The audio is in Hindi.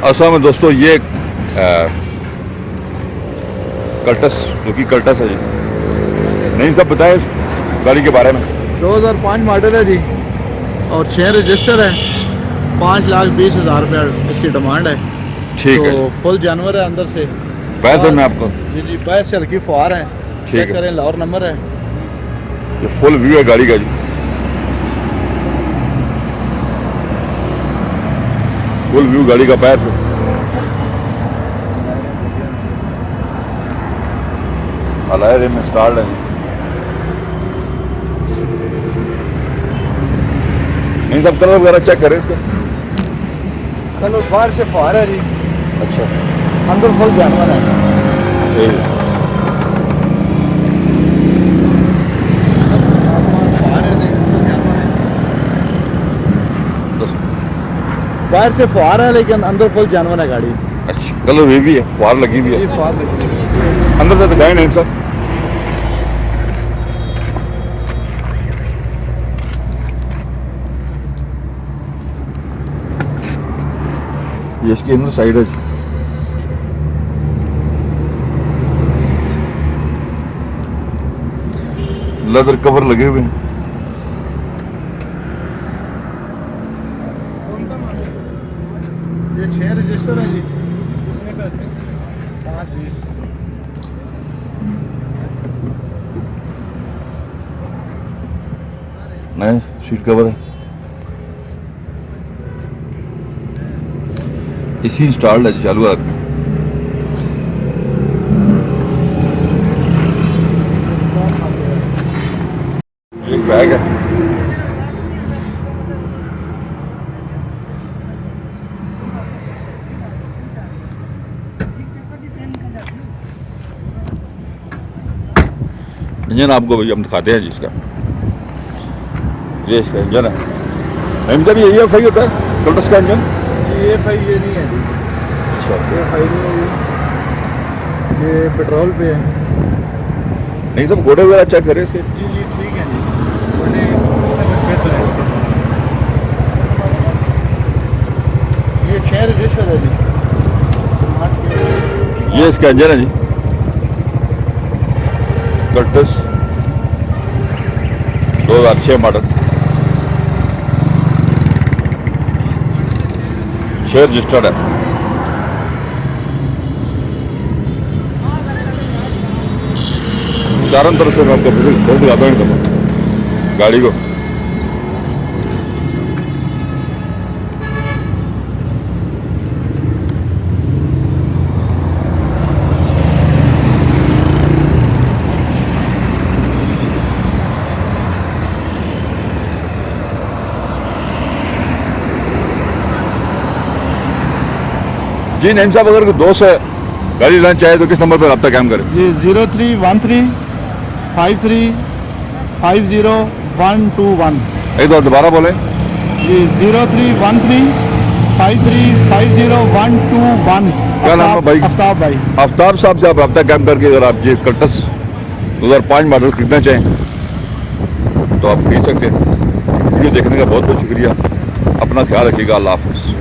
असल में दोस्तों ये कल्टस जो कि कल्टस है जी, नहीं सब बताए इस गाड़ी के बारे में। 2005 मॉडल है जी और 6 रजिस्टर है। 5,20,000 रुपया इसकी डिमांड है। ठीक है तो फुल जानवर है अंदर से। पैसे में आपको जी जी पैसे से हल्की फुहार है। ठीक चेक है। करें लाहौर नंबर है। ये फुल व्यू है गाड़ी का जी, फुल व्यू गाड़ी का पैर से। अलायर में स्टार्ट है, नहीं सब कलर वगैरह चेक करें इसका। चलो बाहर से फुहार है जी, अच्छा अंदर फुल जानवर है। सही है। फुहार है, देख, फुल जानवर है। बस, बाहर से फुहार है लेकिन अंदर फुल जानवर है गाड़ी। अच्छा कलर ये भी है, फुहार लगी भी ये है। फुहार लगी है। अंदर से दिखाए नहीं सर। ये इसकी अंदर साइड है, लेदर कवर लगे हुए हैं। ये 6 रजिस्टर है जी। कितने पैसे? 5,20,000। नए सीट कवर है, इसी इंस्टॉल्ड है, चालू है। एक बैग है, इंजन आपको भाई हम दिखाते हैं जिसका, ये इसका इंजन है। इनका भी यही है, सही होता है कल्टस का इंजन। ये भाई ये नहीं है जी। अच्छा ये भाई नहीं है जी। ये पेट्रोल पे है। नहीं सब घोड़े वगैरह चेक करें इसके। जी जी ठीक है जी। बड़े बेहतर है इसका। ये 6 रजिस्टर है जी। ये इसका इंजन है जी, कल्टस 2006 मॉडल, 6 रजिस्टर्ड है। चारों तरफ से मैं आपको फिर दिखाता हूँ गाड़ी को। जी नईम साहब, अगर कोई दोस्त है गाड़ी लेना चाहे तो किस नंबर पर रब्ता कायम करें? ये 0313 53 50121। एक बार दोबारा बोलें। ये 0313 53 50121। क्या नाम है भाई? आफ्ताब भाई। आफ्ताब साहब से आप रब्ता कायम करके अगर आप ये कल्टस 2005 मॉडल खरीदना चाहें तो आप खरीद सकते हैं। वीडियो देखने का बहुत बहुत शुक्रिया। अपना ख्याल रखिएगा। अल्लाह हाफ़िज़।